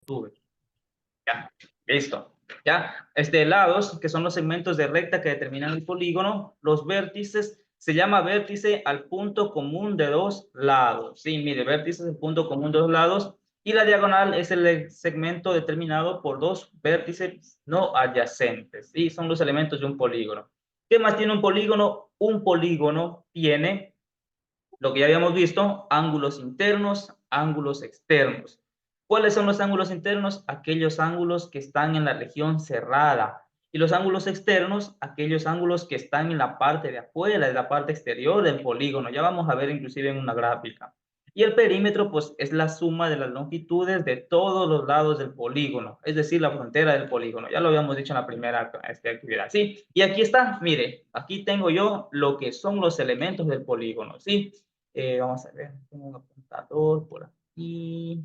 Sube. Ya, listo. Ya, lados, que son los segmentos de recta que determinan el polígono, los vértices, se llama vértice al punto común de dos lados. Sí, mire, vértice es el punto común de dos lados y la diagonal es el segmento determinado por dos vértices no adyacentes. Sí, son los elementos de un polígono. ¿Qué más tiene un polígono? Un polígono tiene lo que ya habíamos visto, ángulos internos, ángulos externos. ¿Cuáles son los ángulos internos? Aquellos ángulos que están en la región cerrada. Y los ángulos externos, aquellos ángulos que están en la parte de afuera, de la parte exterior del polígono. Ya vamos a ver inclusive en una gráfica. Y el perímetro, pues, es la suma de las longitudes de todos los lados del polígono, es decir, la frontera del polígono. Ya lo habíamos dicho en la primera actividad, ¿sí? Y aquí está, mire, aquí tengo yo lo que son los elementos del polígono, ¿sí? Vamos a ver, tengo un apuntador por aquí.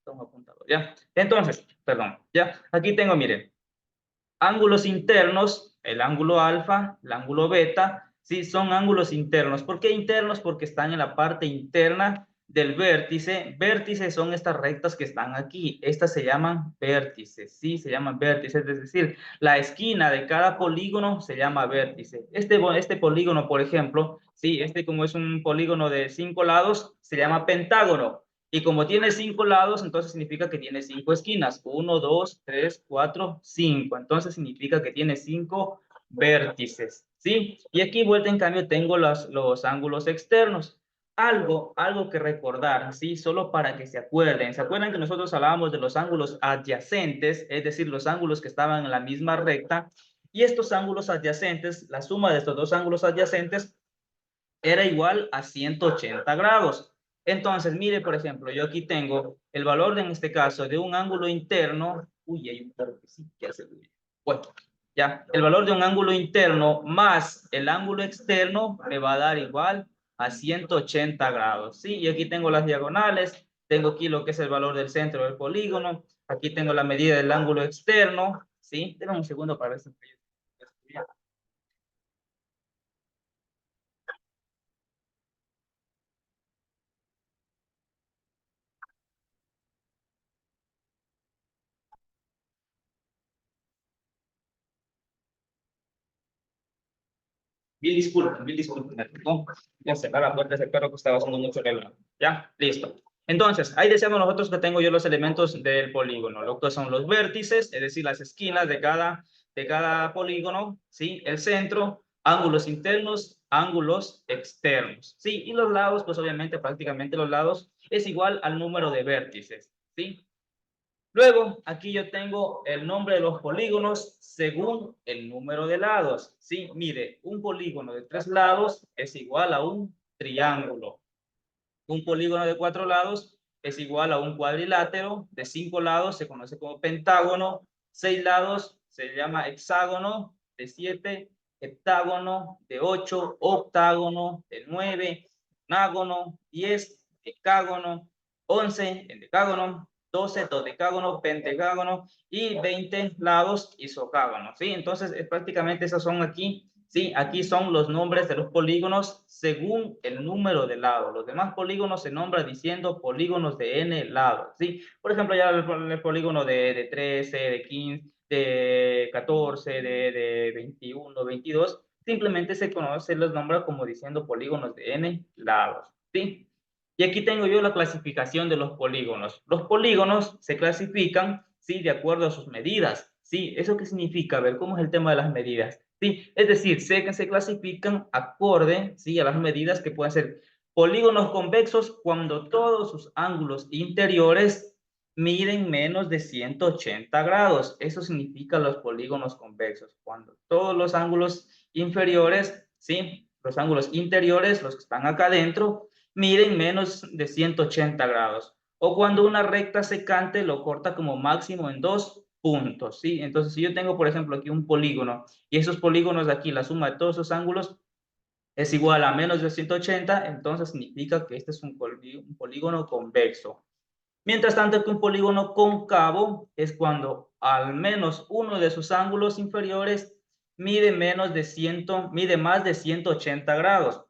Tengo un apuntador, ¿ya? Entonces, perdón, ya. Aquí tengo, miren, ángulos internos, el ángulo alfa, el ángulo beta, sí, son ángulos internos. ¿Por qué internos? Porque están en la parte interna del vértice. Vértices son estas rectas que están aquí. Estas se llaman vértices, sí, se llaman vértices. Es decir, la esquina de cada polígono se llama vértice. Este polígono, por ejemplo, sí, como es un polígono de 5 lados, se llama pentágono. Y como tiene 5 lados, entonces significa que tiene 5 esquinas. 1, 2, 3, 4, 5. Entonces significa que tiene 5 vértices, ¿sí? Y aquí vuelta en cambio tengo los ángulos externos. Algo que recordar, ¿sí? Solo para que se acuerden. ¿Se acuerdan que nosotros hablábamos de los ángulos adyacentes? Es decir, los ángulos que estaban en la misma recta. Y estos ángulos adyacentes, la suma de estos dos ángulos adyacentes era igual a 180 grados. Entonces, mire, por ejemplo, yo aquí tengo el valor en este caso de un ángulo interno. Uy, hay un carro que sí que hace ruido. Bueno, ya, el valor de un ángulo interno más el ángulo externo me va a dar igual a 180 grados. ¿Sí? Y aquí tengo las diagonales, tengo aquí lo que es el valor del centro del polígono, aquí tengo la medida del ángulo externo. ¿Sí? Denme un segundo para ver si... Mil disculpen, ¿no? Ya cerrar la puerta ese perro que estaba haciendo mucho ruido. Ya, listo. Entonces, ahí decíamos nosotros que tengo yo los elementos del polígono, lo que son los vértices, es decir, las esquinas de cada polígono, ¿sí? El centro, ángulos internos, ángulos externos, ¿sí? Y los lados, pues obviamente prácticamente los lados es igual al número de vértices, ¿sí? Luego, aquí yo tengo el nombre de los polígonos según el número de lados. Sí, mire, un polígono de 3 lados es igual a un triángulo. Un polígono de 4 lados es igual a un cuadrilátero. De 5 lados se conoce como pentágono. 6 lados se llama hexágono. De 7, heptágono. De 8, octágono. De 9, nágono. 10, decágono. 11, endecágono. 12, dodecágono, pentecágono y 20 lados isocágono, ¿sí? Entonces, prácticamente esos son aquí, ¿sí? Aquí son los nombres de los polígonos según el número de lados. Los demás polígonos se nombran diciendo polígonos de n lados, ¿sí? Por ejemplo, ya el polígono de 13, de 15, de 14, de 21, 22, simplemente se conoce, los nombra como diciendo polígonos de n lados, ¿sí? Y aquí tengo yo la clasificación de los polígonos. Los polígonos se clasifican, ¿sí? De acuerdo a sus medidas, ¿sí? ¿Eso qué significa? A ver, ¿cómo es el tema de las medidas? Sí, es decir, se clasifican acorde, ¿sí? A las medidas que pueden ser polígonos convexos cuando todos sus ángulos interiores miden menos de 180 grados. Eso significa los polígonos convexos. Cuando todos los ángulos inferiores, ¿sí? Los ángulos interiores, los que están acá adentro, miden menos de 180 grados. O cuando una recta secante lo corta como máximo en 2 puntos, ¿sí? Entonces, si yo tengo, por ejemplo, aquí un polígono y esos polígonos de aquí, la suma de todos esos ángulos es igual a menos de 180, entonces significa que este es un polígono convexo. Mientras tanto que un polígono cóncavo es cuando al menos uno de sus ángulos inferiores mide más de 180 grados.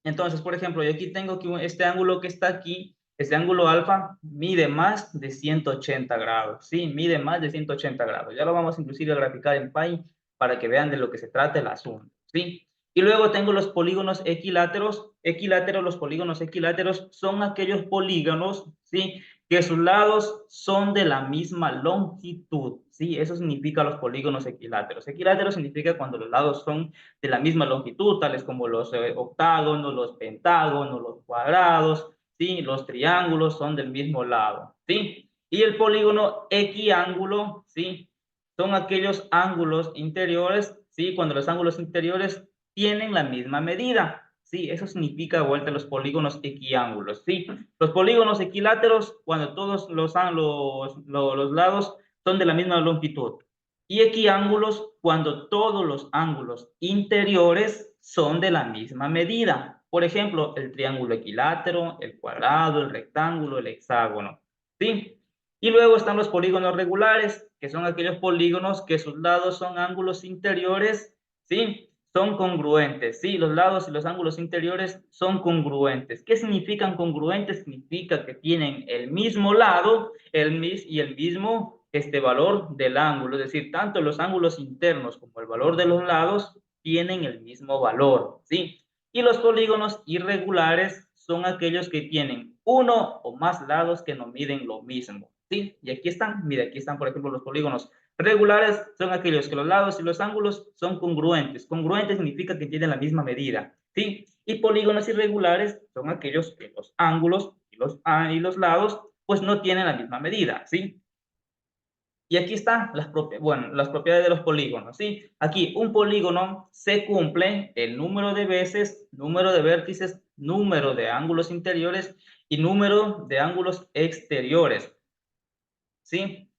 Entonces, por ejemplo, yo aquí tengo que este ángulo que está aquí Este ángulo alfa mide más de 180 grados, ¿sí? Mide más de 180 grados. Ya lo vamos inclusive a graficar en Pi para que vean de lo que se trata el asunto, ¿sí? Y luego tengo los polígonos equiláteros. Los polígonos equiláteros son aquellos polígonos, ¿sí? Que sus lados son de la misma longitud, ¿sí? Eso significa los polígonos equiláteros. Equiláteros significa cuando los lados son de la misma longitud, tales como los octágonos, los pentágonos, los cuadrados, ¿sí? Los triángulos son del mismo lado, ¿sí? Y el polígono equiángulo, ¿sí? Son aquellos ángulos interiores, ¿sí? Cuando los ángulos interiores tienen la misma medida, ¿sí? Eso significa de vuelta los polígonos equiángulos, ¿sí? Los polígonos equiláteros, cuando todos los lados son de la misma longitud. Y equiángulos, cuando todos los ángulos interiores son de la misma medida. Por ejemplo, el triángulo equilátero, el cuadrado, el rectángulo, el hexágono, ¿sí? Y luego están los polígonos regulares, que son aquellos polígonos que sus lados son ángulos interiores, ¿sí? Son congruentes, ¿sí? Los lados y los ángulos interiores son congruentes. ¿Qué significan congruentes? Significa que tienen el mismo lado y el mismo valor del ángulo. Es decir, tanto los ángulos internos como el valor de los lados tienen el mismo valor, ¿sí? Y los polígonos irregulares son aquellos que tienen uno o más lados que no miden lo mismo, ¿sí? Y aquí están, mira, aquí están, por ejemplo, los polígonos regulares son aquellos que los lados y los ángulos son congruentes. Congruente significa que tienen la misma medida, ¿sí? Y polígonos irregulares son aquellos que los ángulos y los lados pues no tienen la misma medida, ¿sí? Y aquí están las propiedades de los polígonos, ¿sí? Aquí un polígono se cumple el número de veces, número de vértices, número de ángulos interiores y número de ángulos exteriores, ¿sí?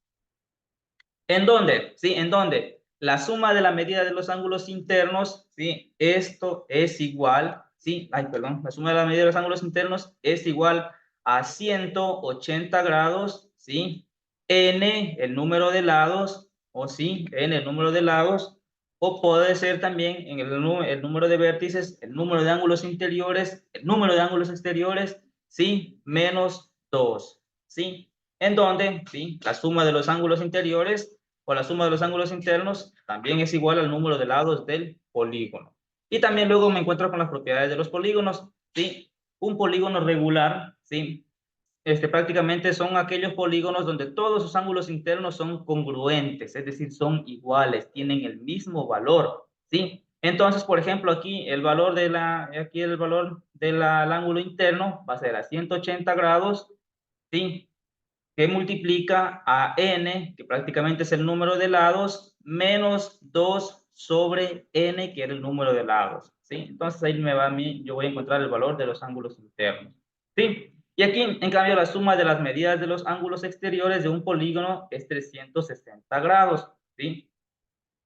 ¿En dónde? ¿Sí? ¿En dónde? La suma de la medida de los ángulos internos, ¿sí? Esto es igual, ¿sí? Ay, perdón. La suma de la medida de los ángulos internos es igual a 180 grados, ¿sí? N, el número de lados, o sí, N, el número de lados, o puede ser también en el número de vértices, el número de ángulos interiores, el número de ángulos exteriores, ¿sí? Menos 2, ¿sí? En donde, ¿sí? La suma de los ángulos interiores o la suma de los ángulos internos también es igual al número de lados del polígono. Y también luego me encuentro con las propiedades de los polígonos, ¿sí? Un polígono regular, ¿sí? Prácticamente son aquellos polígonos donde todos sus ángulos internos son congruentes, es decir, son iguales, tienen el mismo valor, ¿sí? Entonces, por ejemplo, aquí el valor del ángulo interno va a ser a 180 grados, ¿sí? Que multiplica a n, que prácticamente es el número de lados, menos 2 sobre n, que era el número de lados, ¿sí? Entonces ahí yo voy a encontrar el valor de los ángulos internos, ¿sí? Y aquí, en cambio, la suma de las medidas de los ángulos exteriores de un polígono es 360 grados, ¿sí?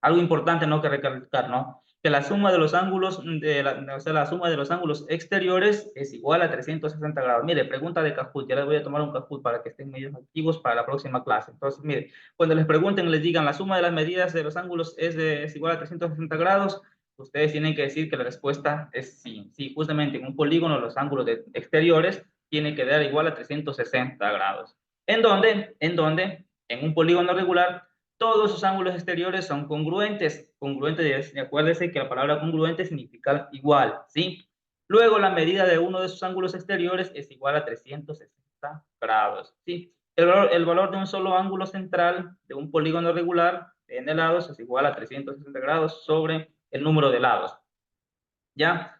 Algo importante, ¿no?, que recalcar, ¿no? Que la suma de los ángulos, la suma de los ángulos exteriores es igual a 360 grados. Mire, pregunta de Kahoot, ya les voy a tomar un Kahoot para que estén medios activos para la próxima clase. Entonces, mire, cuando les pregunten, les digan la suma de las medidas de los ángulos es igual a 360 grados, ustedes tienen que decir que la respuesta es sí. Sí, justamente en un polígono los ángulos exteriores tienen que dar igual a 360 grados. ¿En dónde? En un polígono regular todos sus ángulos exteriores son congruentes. Congruentes, acuérdense que la palabra congruente significa igual, ¿sí? Luego, la medida de uno de sus ángulos exteriores es igual a 360 grados, ¿sí? El valor de un solo ángulo central de un polígono regular de n lados es igual a 360 grados sobre el número de lados, ¿ya?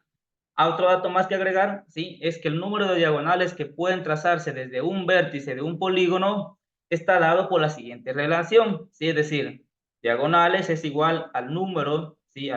Otro dato más que agregar, ¿sí? Es que el número de diagonales que pueden trazarse desde un vértice de un polígono está dado por la siguiente relación, ¿sí? Es decir, diagonales es igual al número, ¿sí?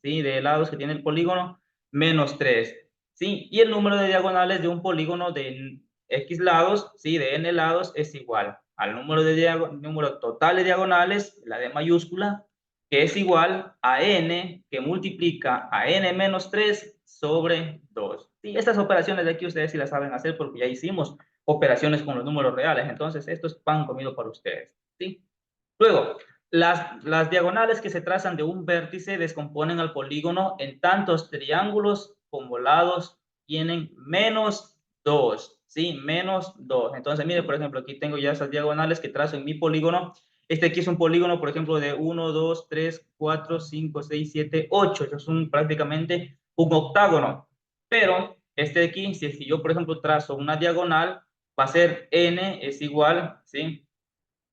¿Sí? De lados que tiene el polígono, menos 3, ¿sí? Y el número de diagonales de un polígono de X lados, ¿sí? De N lados es igual al número total de diagonales, la D mayúscula, que es igual a n, que multiplica a n menos 3 sobre 2. Sí, estas operaciones de aquí ustedes sí las saben hacer porque ya hicimos operaciones con los números reales. Entonces, esto es pan comido para ustedes, ¿sí? Luego, las diagonales que se trazan de un vértice descomponen al polígono en tantos triángulos como lados tienen menos 2. ¿sí? Menos 2. Entonces, mire, por ejemplo, aquí tengo ya esas diagonales que trazo en mi polígono. Este aquí es un polígono, por ejemplo, de 1, 2, 3, 4, 5, 6, 7, 8. Eso es prácticamente un octágono. Pero este de aquí, si yo, por ejemplo, trazo una diagonal, va a ser n es igual, ¿sí?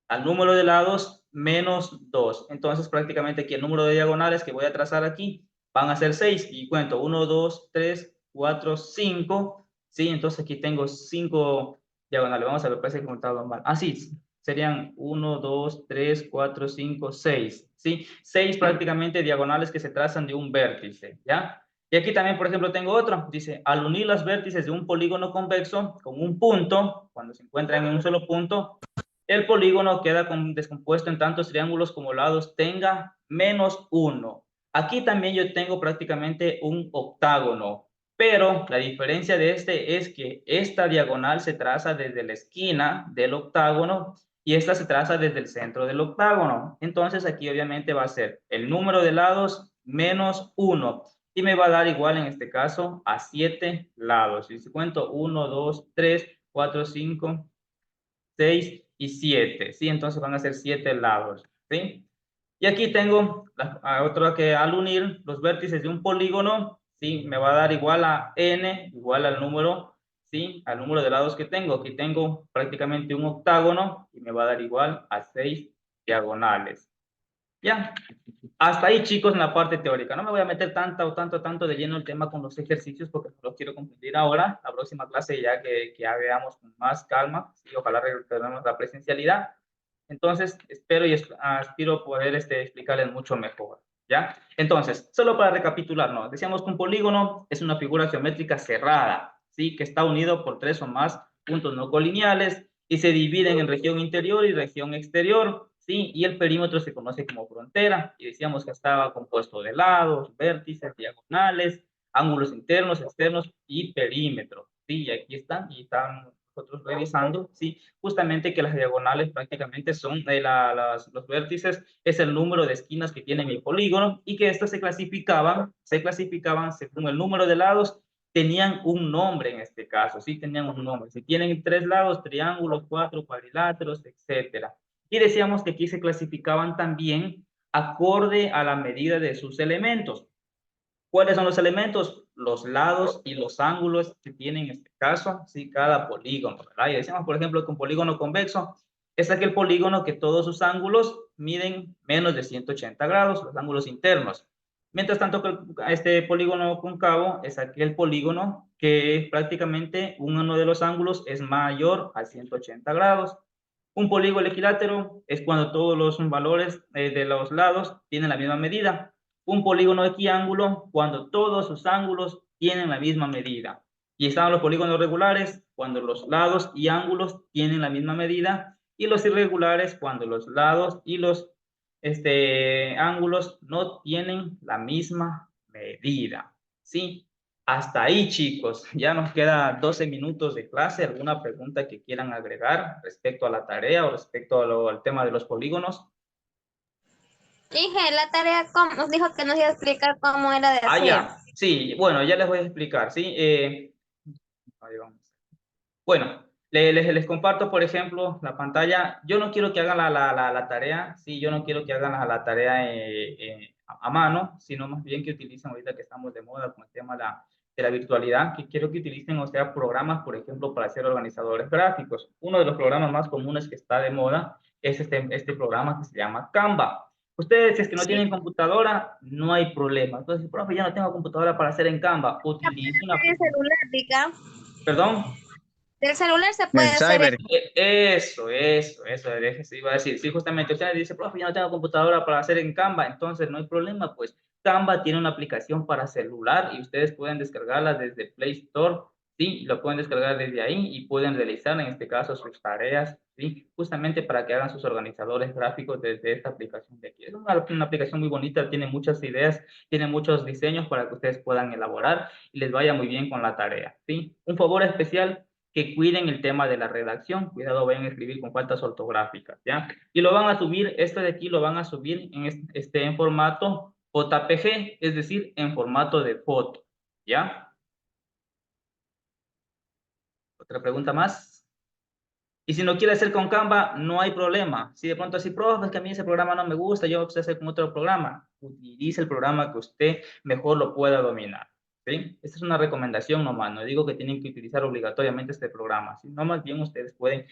Al número de lados menos 2. Entonces, prácticamente aquí el número de diagonales que voy a trazar aquí van a ser 6. Y cuento 1, 2, 3, 4, 5. ¿Sí? Entonces aquí tengo 5 diagonales. Vamos a ver, parece que he contado mal. Ah, sí, serían 1, 2, 3, 4, 5, 6. ¿Sí? 6 prácticamente diagonales que se trazan de un vértice. ¿Ya? Y aquí también, por ejemplo, tengo otro. Dice, al unir los vértices de un polígono convexo con un punto, cuando se encuentran en un solo punto, el polígono queda descompuesto en tantos triángulos como lados tenga menos 1. Aquí también yo tengo prácticamente un octágono, pero la diferencia de este es que esta diagonal se traza desde la esquina del octágono y esta se traza desde el centro del octágono. Entonces aquí obviamente va a ser el número de lados menos 1 y me va a dar igual en este caso a 7 lados. Y si cuento 1, 2, 3, 4, 5, 6 y 7, ¿sí? Entonces van a ser 7 lados, ¿sí? Y aquí tengo otra que al unir los vértices de un polígono, ¿sí? Me va a dar igual a n, igual al número, ¿sí? Al número de lados que tengo. Aquí tengo prácticamente un octágono y me va a dar igual a 6 diagonales. Ya, hasta ahí, chicos, en la parte teórica. No me voy a meter tanto de lleno el tema con los ejercicios porque no los quiero confundir ahora. La próxima clase ya que ya veamos con más calma. Sí, ojalá recuperemos la presencialidad. Entonces, espero y aspiro poder explicarles mucho mejor. ¿Ya? Entonces, solo para recapitular, ¿no? Decíamos que un polígono es una figura geométrica cerrada, ¿sí? Que está unido por 3 o más puntos no colineales y se dividen en región interior y región exterior, ¿sí? Y el perímetro se conoce como frontera, y decíamos que estaba compuesto de lados, vértices, diagonales, ángulos internos, externos y perímetro, ¿sí? Y aquí están, y están nosotros revisando, ¿sí? Justamente que las diagonales prácticamente son los vértices, es el número de esquinas que tiene mi polígono, y que estas se clasificaban según el número de lados, tenían un nombre en este caso, sí tenían un nombre. Si tienen 3 lados, triángulos, 4 cuadriláteros, etcétera. Y decíamos que aquí se clasificaban también acorde a la medida de sus elementos. ¿Cuáles son los elementos? Los lados y los ángulos que tiene en este caso, sí, cada polígono, ¿verdad? Y decíamos, por ejemplo, que un polígono convexo es aquel polígono que todos sus ángulos miden menos de 180 grados, los ángulos internos. Mientras tanto, este polígono cóncavo es aquel polígono que prácticamente uno de los ángulos es mayor a 180 grados. Un polígono equilátero es cuando todos los valores de los lados tienen la misma medida. Un polígono equiángulo cuando todos sus ángulos tienen la misma medida. Y están los polígonos regulares cuando los lados y ángulos tienen la misma medida, y los irregulares cuando los lados y los ángulos no tienen la misma medida. ¿Sí? Hasta ahí, chicos. Ya nos queda 12 minutos de clase. ¿Alguna pregunta que quieran agregar respecto a la tarea o respecto al tema de los polígonos? Dije, la tarea, nos dijo que nos iba a explicar cómo era de Ah, hacer. ya. Sí, bueno, ya les voy a explicar, ¿sí? Ahí vamos. Bueno, les comparto, por ejemplo, la pantalla. Yo no quiero que hagan la tarea, sí, yo no quiero que hagan la tarea a mano, sino más bien que utilicen, ahorita que estamos de moda con el tema de la virtualidad, que quiero que utilicen, o sea, programas, por ejemplo, para ser organizadores gráficos. Uno de los programas más comunes que está de moda es este programa que se llama Canva. Ustedes, si es que no Sí. tienen computadora, no hay problema. Entonces, profe, ya no tengo computadora para hacer en Canva. Utilicen una... El celular, diga. ¿Perdón? Del celular se En puede el hacer. cyber. Eso iba a decir. Sí, justamente usted dice, profe, yo no tengo computadora para hacer en Canva, entonces no hay problema, pues Canva tiene una aplicación para celular y ustedes pueden descargarla desde Play Store, sí, lo pueden descargar desde ahí y pueden realizar en este caso sus tareas, sí, justamente para que hagan sus organizadores gráficos desde esta aplicación de aquí. Es una aplicación muy bonita, tiene muchas ideas, tiene muchos diseños para que ustedes puedan elaborar y les vaya muy bien con la tarea, sí. Un favor especial, que cuiden el tema de la redacción, cuidado, vayan a escribir con faltas ortográficas, ¿ya? Y lo van a subir, este de aquí lo van a subir en formato JPG, es decir, en formato de foto, ¿ya? ¿Otra pregunta más? Y si no quiere hacer con Canva, no hay problema. Si de pronto así, profe, es que a mí ese programa no me gusta, yo voy a hacer con otro programa. Utilice el programa que usted mejor lo pueda dominar. ¿Sí? Esta es una recomendación nomás. No digo que tienen que utilizar obligatoriamente este programa. Sino más bien ustedes pueden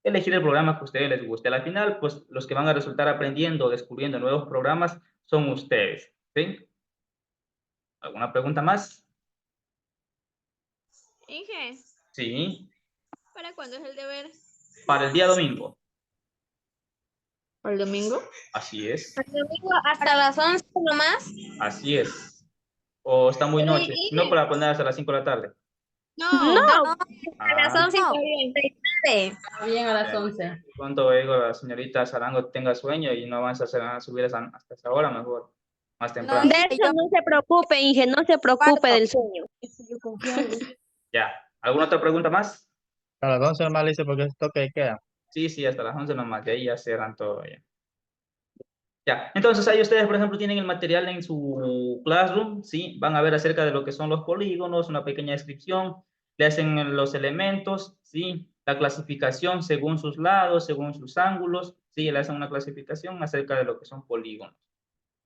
elegir el programa que a ustedes les guste. Al final, pues los que van a resultar aprendiendo o descubriendo nuevos programas son ustedes. ¿Sí? ¿Alguna pregunta más? Inge, Sí. ¿para cuándo es el deber? Para el día domingo. ¿Para el domingo? Así es. El domingo hasta las 11 nomás. Así es. O está muy Pero, noche. Si no, Inge, para poner hasta las 5 de la tarde. no, No, a las Ah, 11:49. está bien a las bien. 11. Pronto digo la señorita Sarango tenga sueño y no avanza a subir hasta esa hora, mejor. Más temprano. De eso no se preocupe, Inge, no se preocupe del sueño. Yo confío en él. Ya. ¿Alguna otra pregunta más? A las 11 nomás le dice porque es toque de queda. Sí, sí, hasta las 11 nomás. De ahí ya cierran todo ya. Ya, entonces ahí ustedes, por ejemplo, tienen el material en su Classroom, ¿sí? Van a ver acerca de lo que son los polígonos, una pequeña descripción, le hacen los elementos, ¿sí? La clasificación según sus lados, según sus ángulos, ¿sí? Le hacen una clasificación acerca de lo que son polígonos.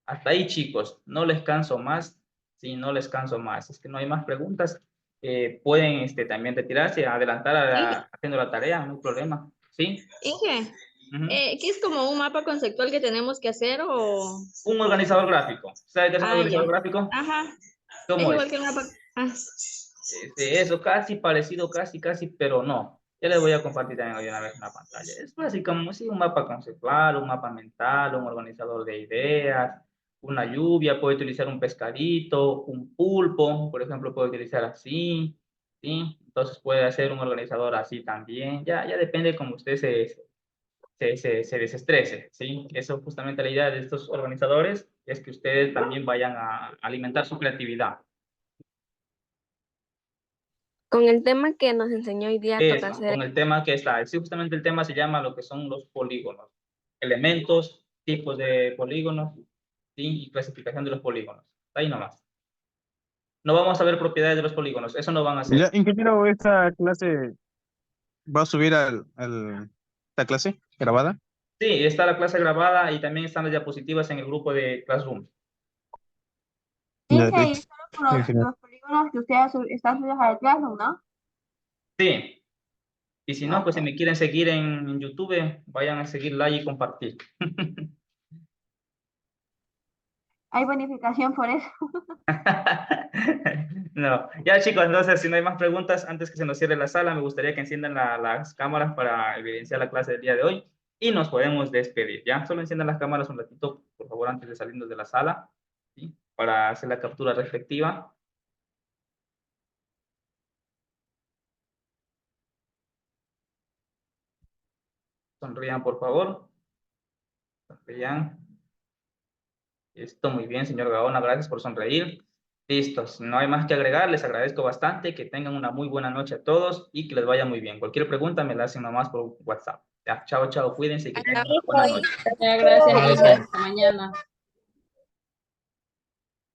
Hasta ahí, chicos, no les canso más, ¿sí? No les canso más. Es que no hay más preguntas. Pueden también retirarse, adelantar haciendo la tarea, no hay problema, ¿sí? Inge, Ujú. ¿qué es como un mapa conceptual que tenemos que hacer o...? Un organizador gráfico. ¿Sabe qué es un organizador Ya. gráfico? Ajá, es ¿Cómo igual es? que el mapa. Ah. Eso casi parecido, casi, pero no. Ya les voy a compartir también hoy una vez en la pantalla. Es así como sí, un mapa conceptual, un mapa mental, un organizador de ideas, una lluvia, puede utilizar un pescadito, un pulpo, por ejemplo, puede utilizar así, ¿sí? Entonces puede hacer un organizador así también. Ya depende como usted se desestrese, ¿sí? Eso justamente la idea de estos organizadores es que ustedes también vayan a alimentar su creatividad. Con el tema que nos enseñó hoy día toca Eso, hacer. con el tema que está. Sí, justamente el tema se llama lo que son los polígonos. Elementos, tipos de polígonos, ¿sí? Y clasificación de los polígonos. Ahí nomás. No vamos a ver propiedades de los polígonos. Eso no van a hacer. Ya, ingeniero, ¿esta clase va a subir esta clase grabada? Sí, está la clase grabada y también están las diapositivas en el grupo de Classroom. Ya, Inge, y listo. solo por los polígonos que ustedes están subidos al Classroom, ¿no? Sí. Y si no, pues si Ok. me quieren seguir en YouTube, vayan a seguir like y compartir. Hay bonificación por eso. No, ya chicos, entonces si no hay más preguntas, antes que se nos cierre la sala, me gustaría que enciendan las cámaras para evidenciar la clase del día de hoy y nos podemos despedir, ¿ya? Solo enciendan las cámaras un ratito, por favor, antes de salirnos de la sala, ¿sí? Para hacer la captura respectiva. Sonrían, por favor. Sonrían. Listo, muy bien, señor Gaona, gracias por sonreír. Listos, no hay más que agregar, les agradezco bastante, que tengan una muy buena noche a todos y que les vaya muy bien. Cualquier pregunta me la hacen nomás por WhatsApp. Ya, chao, chao, cuídense y que tengan una buena noche. Ya, gracias, Inge. Hasta mañana.